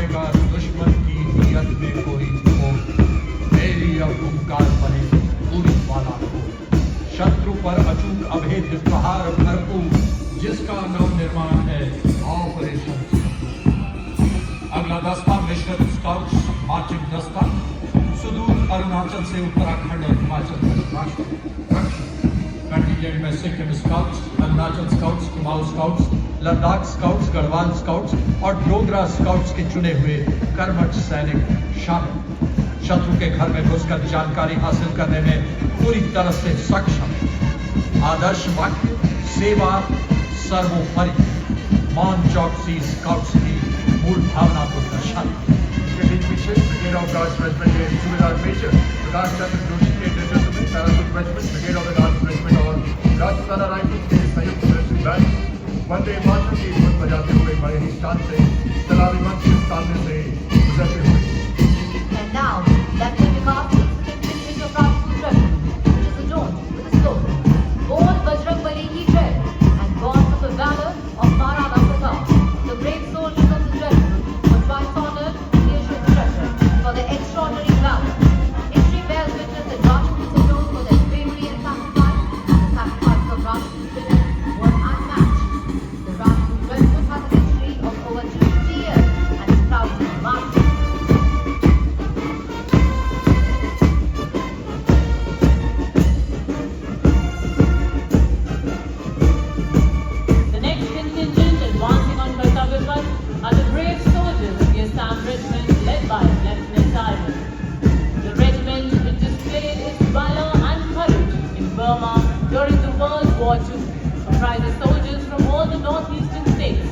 आएगा दुश्मन की नीयत में कोई खोट, मेरी अब हुंकार बने पूरी वाला को, शत्रु पर अचूक अभेद्य प्रहार भरपूर, जिसका नव निर्माण है ऑपरेशन सिंदूर। अगला दस्ता मिश्रित स्काउट्स मार्चिंग दस्ता, सुदूर अरुणाचल से उत्तराखंड और हिमाचल तक राष्ट्र कंटिजेंट में Sikkim scouts, Arunachal scouts, Kumaon scouts, Ladakh scouts, Garhwal scouts और डोगरा स्काउट्स के चुने हुए कर्मठ सैनिक शामिल। शत्रु के घर में घुसकर जानकारी हासिल करने में पूरी तरह से सक्षम। आदर्श वाक्य सेवा सर्वोपरि, मान चौकसी स्काउट्स की मूल भावना को दर्शाती। इसके बीच पीछे ब्रिगेड ऑफ गार्ड्स रेजिमेंट के सूबेदार मेजर प्रकाश चंद्र जोशी के नेतृत्व में parachute regiment, brigade of guards regiment और राजस्थान राइफल्स के संयुक्त मिलिट्री बैंड वंदे मातरम की धुन बजाते हुए बड़े ही शान से सलामी मंच के सामने से गुजरते हुए। And now, that will be marked with the distinguished of Rajput Regiment, which is adorned with a slogan, "All Bajrangbali ki Jai," and born from the valor of Maharana Pratap. The brave soldiers of this regiment were twice honored in the Ashok Chakra for their extraordinary valor. History bears witness that Rajputs are known for their bravery and sacrifice, and the sacrifice of Rajput women was unmatched. The Rajput Regiment has a history of over 250 years and is proud to be martyred. The next contingent advancing on Kartavya Path are the brave soldiers of the Assam Regiment led by Lieutenant Simon. The regiment which displayed its valor and courage in Burma during the World War II comprises soldiers from all the northeastern states.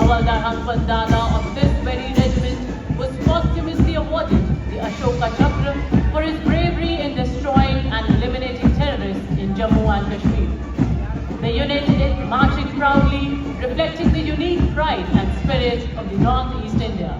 Havaldar Hanpat Dada of this very regiment was posthumously awarded the Ashoka Chakra for his bravery in destroying and eliminating terrorists in Jammu and Kashmir. The unit is marching proudly, reflecting the unique pride and spirit of the Northeast India.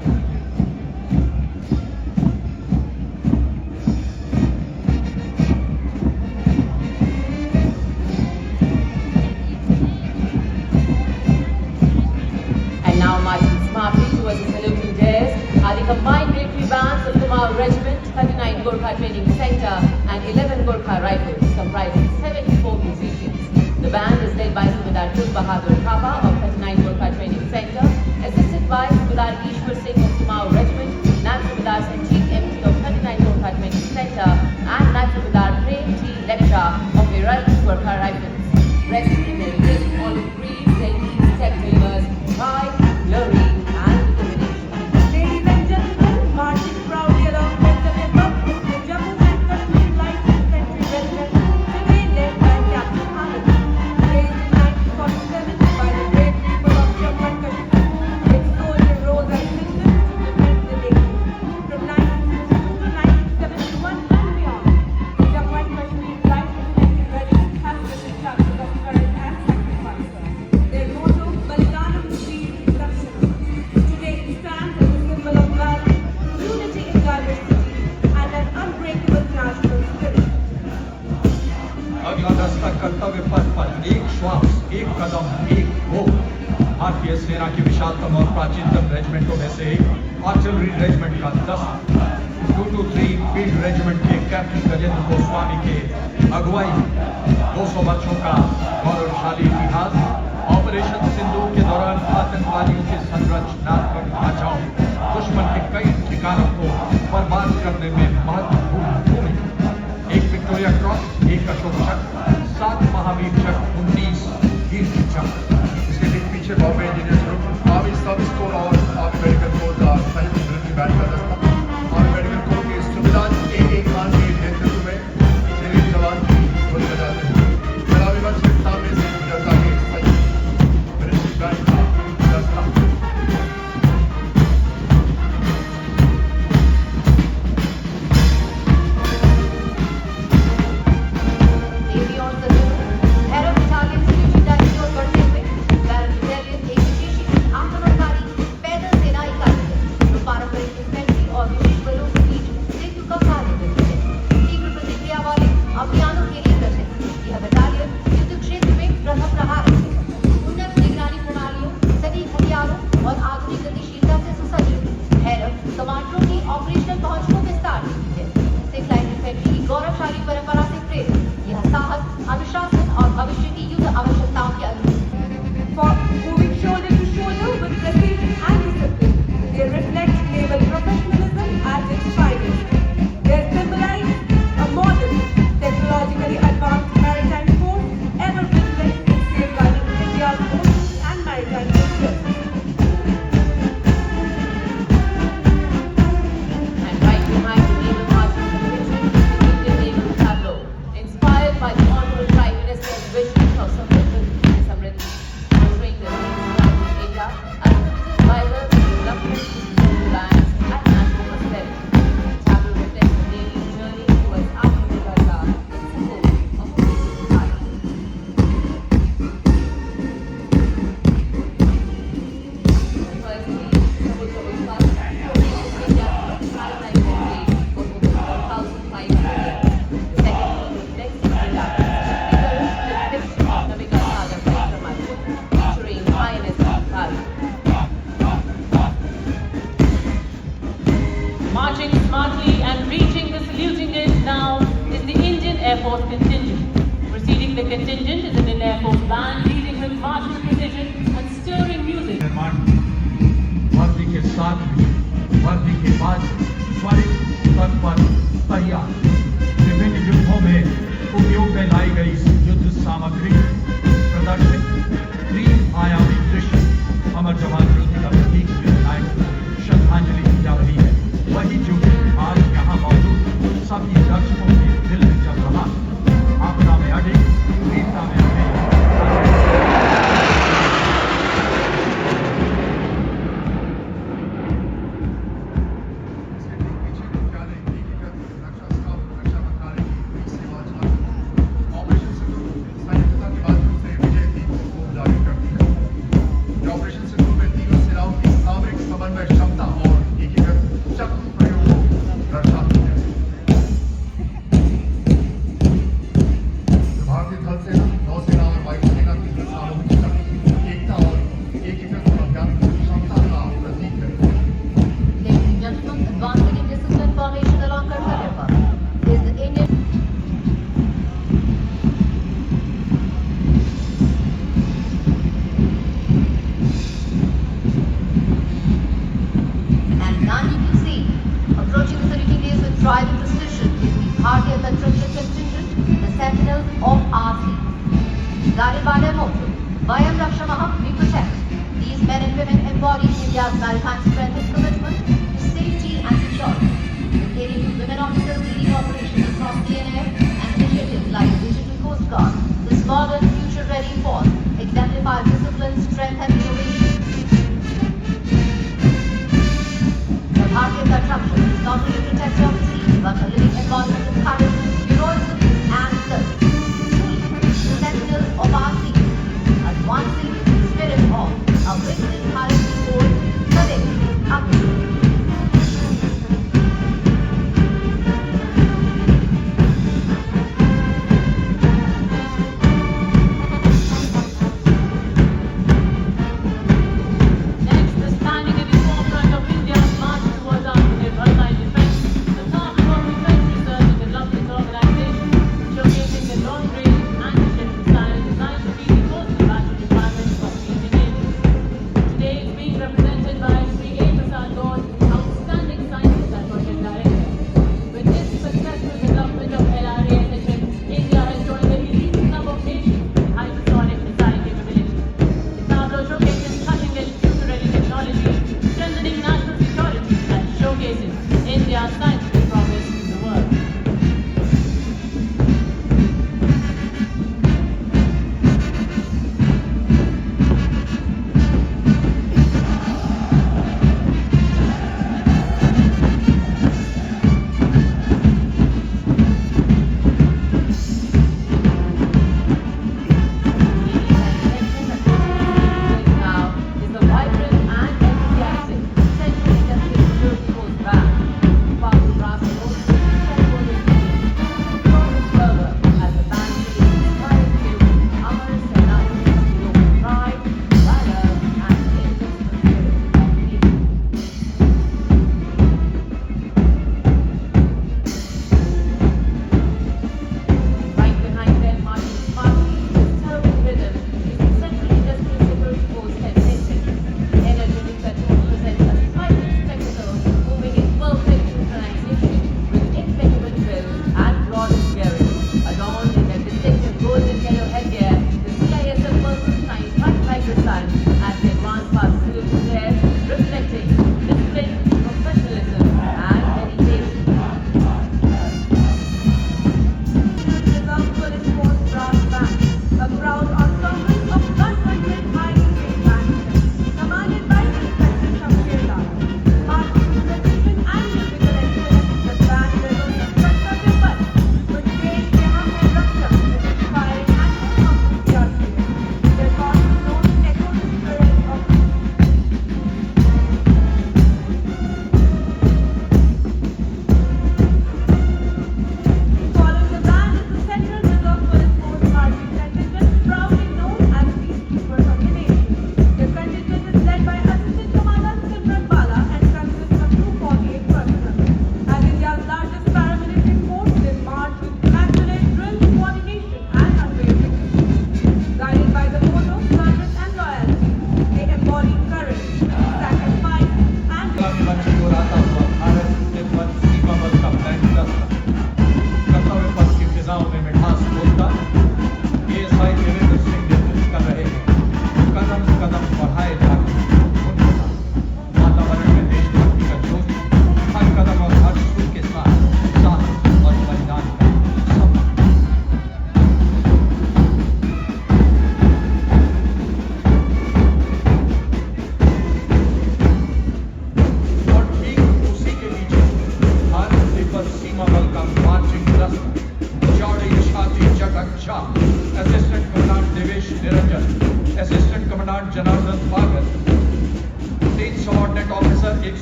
And now marching smartly towards the saluting dais are the combined military bands of Kumaon Regiment, 39 Gorkha Training Center and 11 Gorkha Rifles, comprising 74 musicians. The band is led by Subedar Tul Bahadur Thapa of 39 Gorkha Training Center, assisted by Subedar Ishwar Singh of Kumaon Regiment, Naib Subedar Sanjeev MP of 39 Gorkha Training Center, and Naib Subedar Prem T. Lectra of the Right Gorkha Rifles. Dressed in their rich olive green, they lead sectors, pride, glory, and determination. Ladies and gentlemen, marching proudly along Kartavya Path is the Jammu and Kashmir Light Infantry Regiment, today led by Captain Anand. Raised in 1947 by the brave people of Jammu and Kashmir, its soldier rose as citizens to defend the nation. From 1962 to 1971 and beyond, the Jammu and Kashmir Light Infantry Regiment has written chapters of courage and sacrifice. Their motto, Balidanam Veer Rakshanam. Today it stands as a symbol of valor, unity in diversity, and an unbreakable national spirit. अगला दस्ता कर्तव्य पथ पर एक श्वास, एक कदम, एक vote. भारतीय सेना की विशालतम और प्राचीनतम रेजिमेंटों में से एक आर्टिलरी रेजिमेंट का दस्ता 223 फील्ड रेजिमेंट के कैप्टन गजेंद्र गोस्वामी के अगुवाई में 200 वर्षों का गौरवशाली इतिहास, ऑपरेशन सिंदूर के दौरान आतंकवादियों के संरचनात्मक ढांचाओं, दुश्मन के कई ठिकानों को बर्बाद करने में महत्वपूर्ण भूमिका। एक विक्टोरिया क्रॉस, एक अशोक चक्र, 7 महावीर चक्र, 19 कीर्ति चक्र। इसके बीच पीछे Bombay engineers group, army service corps और आर्मी मेडिकल कोर का संयुक्त मिलिट्री बैंड का दस्ता, आर्मी मेडिकल कोर के सूबेदार A.A. खान के नेतृत्व में शहीद जवान की धुन बजाते हुए सलामी मंच के सामने से गुजरता है संयुक्त मिलिट्री बैंड का दस्ता। कमांडरों की ऑपरेशनल पहुंच को विस्तार देती है। सिख लाइन इन्फेंट्री की गौरवशाली परंपरा से प्रेरित यह साहस, अनुशासन और भविष्य की युद्ध आवश्यकताओं की अनुरूप For moving shoulder to shoulder with precision and discipline, they reflect naval professionalism at its finest. They symbolize a modern, technologically advanced maritime force ever vigilant in safeguarding India's coast and maritime interests. And right behind the naval marching division is the Indian Naval Tableau, inspired by the Honorable Prime Minister's vision of Samriddhi and Samriddhi, portraying the nation's pride in India as a vital development to lands and national prosperity. The tableau reflects the Navy's journey towards Atmanirbharta in support of a peaceful society. Marching smartly and reaching the saluting gate now is the Indian Air Force contingent. Preceding the contingent is an Air Force band leading with martial precision and stirring music. निर्माण वर्दी के साथ भी वर्दी के बाद त्वरित तत्पर तैयार विभिन्न युद्धों में उपयोग में लाई गई युद्ध सामग्री प्रदर्शित 3 आयामी दृश्य अमर जवान ज्योति का प्रतीक विनायक को श्रद्धांजलि दी जा रही है। वही जो आज यहाँ मौजूद सभी दर्शकों के दिल में जल रहा आपदा में अड़े वीरता में अड़े ऑपरेशन सिंधु सैनिकता के माध्यम से विजय दीप को उजागर करती है। ऑपरेशन सिंधु में तीनों सेनाओं की सामरिक समन्वय क्षमता और एकीकृत शक्ति प्रयोग को दर्शाती है। भारतीय थल सेना, नौसेना और वायुसेना की सामूहिक शक्ति, एकता और एकीकृत अभ्यास क्षमता का प्रतीक है। Ladies and gentlemen, advancing in discipline formation along Kartavya Path is the Indian and now you can see approaching the saluting gates with pride and precision is the Bharatiya Tantriksha contingent, the sentinels of our sea. Guided by their motto, Vayam Rakshamaham, we protect. These men and women embody India's maritime strength and commitment to safety and security. The KDU women officers leading operations across the air and initiatives like Digital Coast Guard, this modern, future-ready force exemplify discipline, strength and innovation. The Bharatiya Tantriksha is not only a protector of the sea, but a living embodiment of courage, heroism and service. Truly, the sentinels of our sea, advancing in the spirit of a vigilant maritime force, Sadek Abdul. Next, the standing in the forefront of India's march towards Atmanirbharta in defense, the National Defense Research and Development Organization, showcasing the long-range anti-ship missile designed to meet the coastal battle requirements of the Indian Navy. Today is being represented by Sri A. Prasad Gaur, outstanding scientist and project director. With this successful development of LRASHM, India has joined the elite club of nations with hypersonic missile capability. The tableau showcases cutting-edge future-ready technology, strengthening national security, and showcases India's scientific progress to the world. Now is the vibrant and enthusiastic Century Justice Security Force Band, powered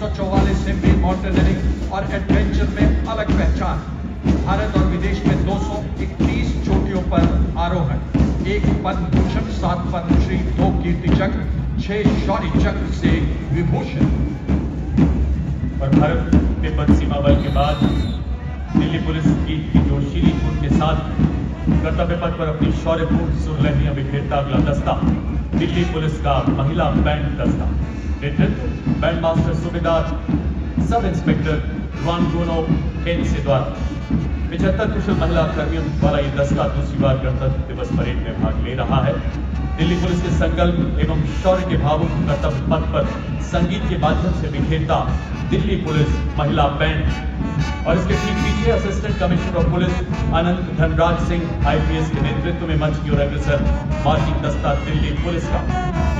1944 से भी mountaineering और adventure में अलग पहचान। भारत और विदेश में 231 चोटियों पर आरोहण, 1 पद्म भूषण, 7 पद्मश्री, 2 कीर्ति चक्र, 6 शौर्य चक्र से विभूषण। और भारत तिब्बत सीमा बल के बाद दिल्ली पुलिस की जोशीली धुन के साथ कर्तव्य पथ पर अपनी शौर्यपूर्ण सुरलहरियां बिखेरता अगला दस्ता दिल्ली पुलिस का महिला बैंड दस्ता। नेतृत्व बैंड मास्टर सूबेदार सब इंस्पेक्टर रुआनगुनो केन्से द्वारा। 75 कुशल महिला कर्मियों द्वारा ये दस्ता दूसरी बार गणतंत्र दिवस परेड में भाग ले रहा है। दिल्ली पुलिस के संकल्प एवं शौर्य के भावों को कर्तव्य पथ पर संगीत के माध्यम से बिखेरता दिल्ली पुलिस महिला बैंड। और इसके ठीक पीछे assistant commissioner of police Anant Dhanraj Singh IPS के नेतृत्व में मंच की ओर अग्रसर मार्चिंग दस्ता दिल्ली पुलिस का।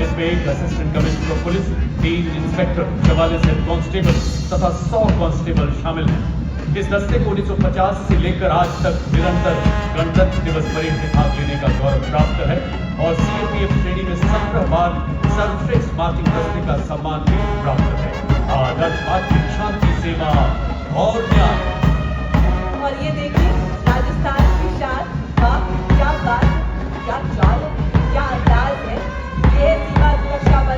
इसमें 1 assistant commissioner of police, 3 inspector, 44 head constable तथा 100 कांस्टेबल शामिल हैं। इस दस्ते को 1950 से लेकर आज तक निरंतर गणतंत्र दिवस परेड में भाग लेने का गौरव प्राप्त है और CAPF श्रेणी में 17 बार सर्वश्रेष्ठ मार्चिंग दस्ते का सम्मान भी प्राप्त है। आदर्श मार्चिंग शांति सेवा और न्याय।